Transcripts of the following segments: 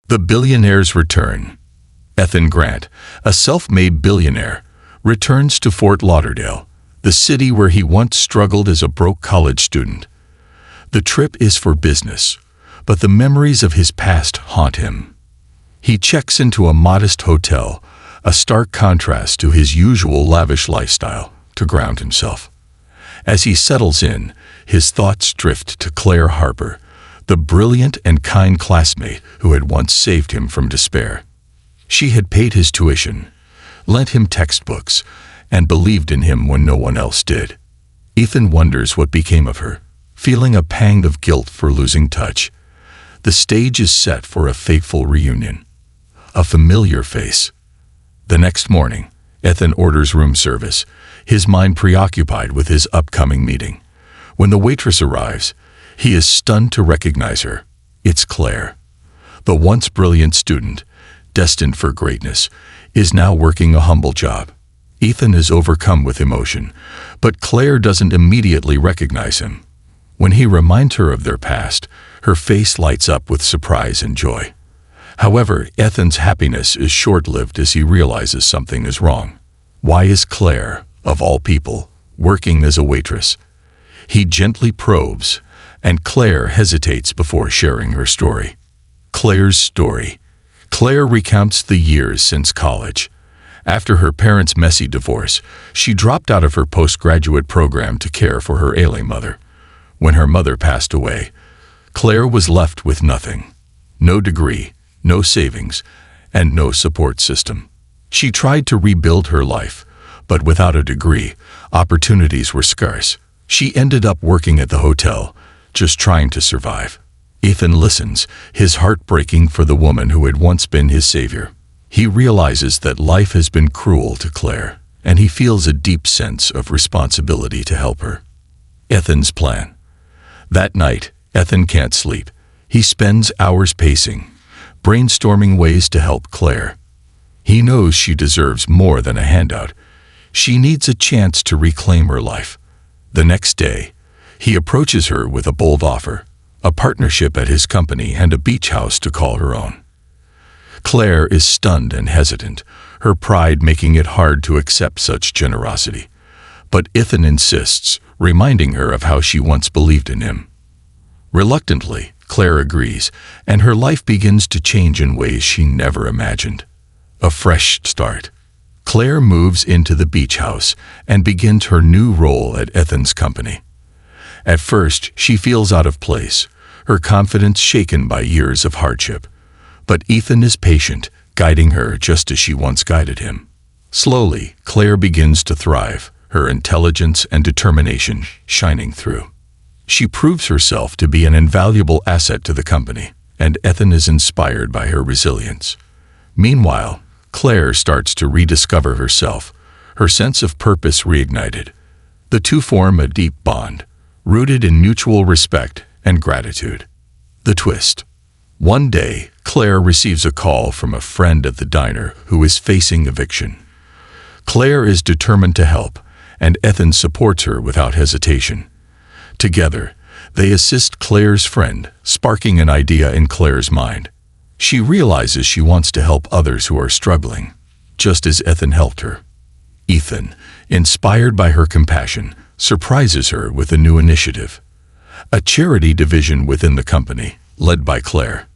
The Billionaire's Return. Ethan Grant, a self-made billionaire, returns to Fort Lauderdale, the city where he once struggled as a broke college student. The trip is for business, but the memories of his past haunt him. He checks into a modest hotel, a stark contrast to his usual lavish lifestyle, to ground himself. As he settles in, his thoughts drift to Claire Harper, the brilliant and kind classmate who had once saved him from despair. She had paid his tuition, lent him textbooks, and believed in him when no one else did. Ethan wonders what became of her, feeling a pang of guilt for losing touch. The stage is set for a fateful reunion. A familiar face. The next morning, Ethan orders room service, his mind preoccupied with his upcoming meeting. When the waitress arrives, he is stunned to recognize her. It's Claire. The once brilliant student, destined for greatness, is now working a humble job. Ethan is overcome with emotion, but Claire doesn't immediately recognize him. When he reminds her of their past, her face lights up with surprise and joy. However, Ethan's happiness is short-lived as he realizes something is wrong. Why is Claire, of all people, working as a waitress? He gently probes, and Claire hesitates before sharing her story. Claire's story. Claire recounts the years since college. After her parents' messy divorce, she dropped out of her postgraduate program to care for her ailing mother. When her mother passed away, Claire was left with nothing. No degree, no savings, and no support system. She tried to rebuild her life, but without a degree, opportunities were scarce. She ended up working at the hotel, just trying to survive. Ethan listens, his heart breaking for the woman who had once been his savior. He realizes that life has been cruel to Claire, and he feels a deep sense of responsibility to help her. Ethan's plan. That night, Ethan can't sleep. He spends hours pacing, brainstorming ways to help Claire. He knows she deserves more than a handout. She needs a chance to reclaim her life. The next day, he approaches her with a bold offer, a partnership at his company and a beach house to call her own. Claire is stunned and hesitant, her pride making it hard to accept such generosity. But Ethan insists, reminding her of how she once believed in him. Reluctantly, Claire agrees, and her life begins to change in ways she never imagined. A fresh start. Claire moves into the beach house and begins her new role at Ethan's company. At first, she feels out of place, her confidence shaken by years of hardship. But Ethan is patient, guiding her just as she once guided him. Slowly, Claire begins to thrive, her intelligence and determination shining through. She proves herself to be an invaluable asset to the company, and Ethan is inspired by her resilience. Meanwhile, Claire starts to rediscover herself, her sense of purpose reignited. The two form a deep bond, rooted in mutual respect and gratitude. The twist. One day, Claire receives a call from a friend at the diner who is facing eviction. Claire is determined to help, and Ethan supports her without hesitation. Together, they assist Claire's friend, sparking an idea in Claire's mind. She realizes she wants to help others who are struggling, just as Ethan helped her. Ethan, inspired by her compassion, surprises her with a new initiative, a charity division within the company, led by Claire.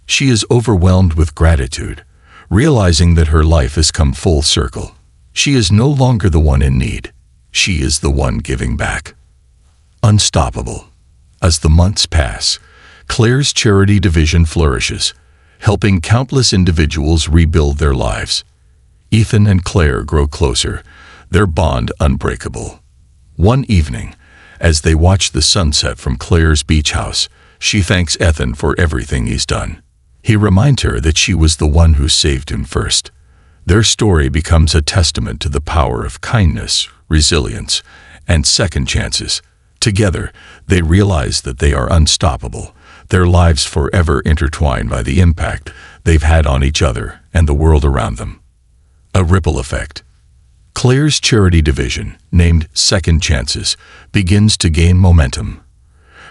She is overwhelmed with gratitude, realizing that her life has come full circle. She is no longer the one in need. She is the one giving back. Unstoppable. As the months pass, Claire's charity division flourishes, helping countless individuals rebuild their lives. Ethan and Claire grow closer, their bond unbreakable. One evening, as they watch the sunset from Claire's beach house, she thanks Ethan for everything he's done. He reminds her that she was the one who saved him first. Their story becomes a testament to the power of kindness, resilience, and second chances. Together, they realize that they are unstoppable, their lives forever intertwined by the impact they've had on each other and the world around them. A ripple effect. Claire's charity division, named Second Chances, begins to gain momentum.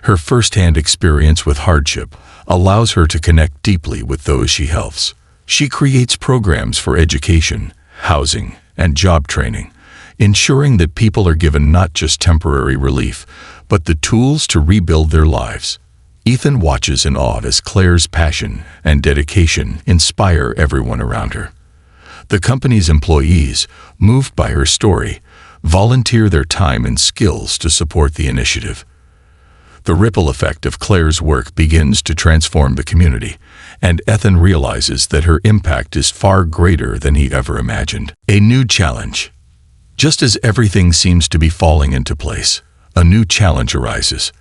Her first-hand experience with hardship, allows her to connect deeply with those she helps. She creates programs for education, housing, and job training, ensuring that people are given not just temporary relief, but the tools to rebuild their lives. Ethan watches in awe as Claire's passion and dedication inspire everyone around her. The company's employees, moved by her story, volunteer their time and skills to support the initiative. The ripple effect of Claire's work begins to transform the community, and Ethan realizes that her impact is far greater than he ever imagined. A new challenge. Just as everything seems to be falling into place, a new challenge arises.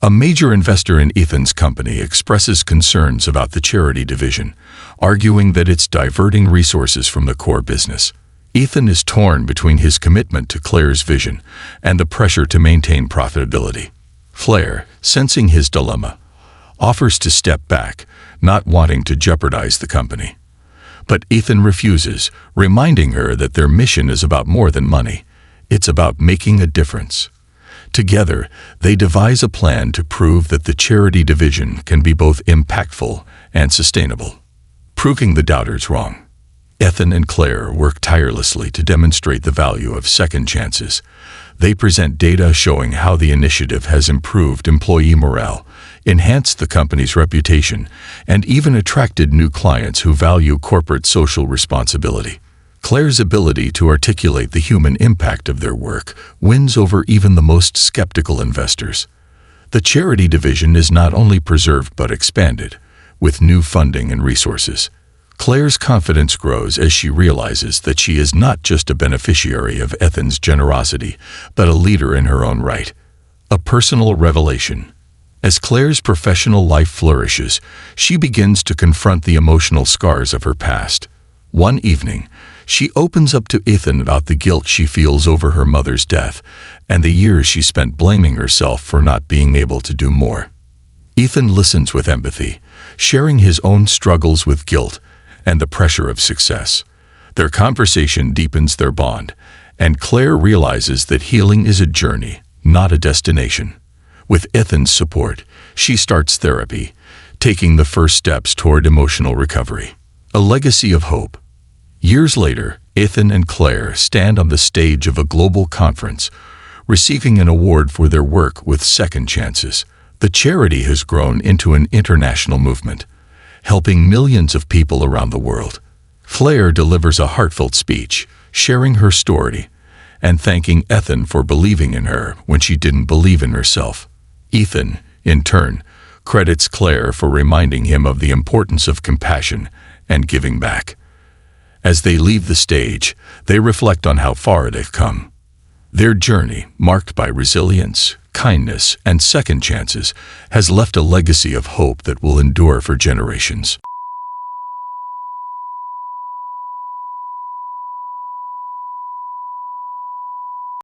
A major investor in Ethan's company expresses concerns about the charity division, arguing that it's diverting resources from the core business. Ethan is torn between his commitment to Claire's vision and the pressure to maintain profitability. Claire, sensing his dilemma, offers to step back, not wanting to jeopardize the company. But Ethan refuses, reminding her that their mission is about more than money. It's about making a difference. Together, they devise a plan to prove that the charity division can be both impactful and sustainable. Proving the doubters wrong. Ethan and Claire work tirelessly to demonstrate the value of second chances. They present data showing how the initiative has improved employee morale, enhanced the company's reputation, and even attracted new clients who value corporate social responsibility. Claire's ability to articulate the human impact of their work wins over even the most skeptical investors. The charity division is not only preserved but expanded, with new funding and resources. Claire's confidence grows as she realizes that she is not just a beneficiary of Ethan's generosity, but a leader in her own right. A personal revelation. As Claire's professional life flourishes, she begins to confront the emotional scars of her past. One evening, she opens up to Ethan about the guilt she feels over her mother's death and the years she spent blaming herself for not being able to do more. Ethan listens with empathy, sharing his own struggles with guilt and the pressure of success. Their conversation deepens their bond, and Claire realizes that healing is a journey, not a destination. With Ethan's support, she starts therapy, taking the first steps toward emotional recovery. A legacy of hope. Years later, Ethan and Claire stand on the stage of a global conference, receiving an award for their work with second chances. The charity has grown into an international movement, helping millions of people around the world. Claire delivers a heartfelt speech, sharing her story and thanking Ethan for believing in her when she didn't believe in herself. Ethan, in turn, credits Claire for reminding him of the importance of compassion and giving back. As they leave the stage, they reflect on how far they've come. Their journey, marked by resilience, kindness, and second chances, has left a legacy of hope that will endure for generations.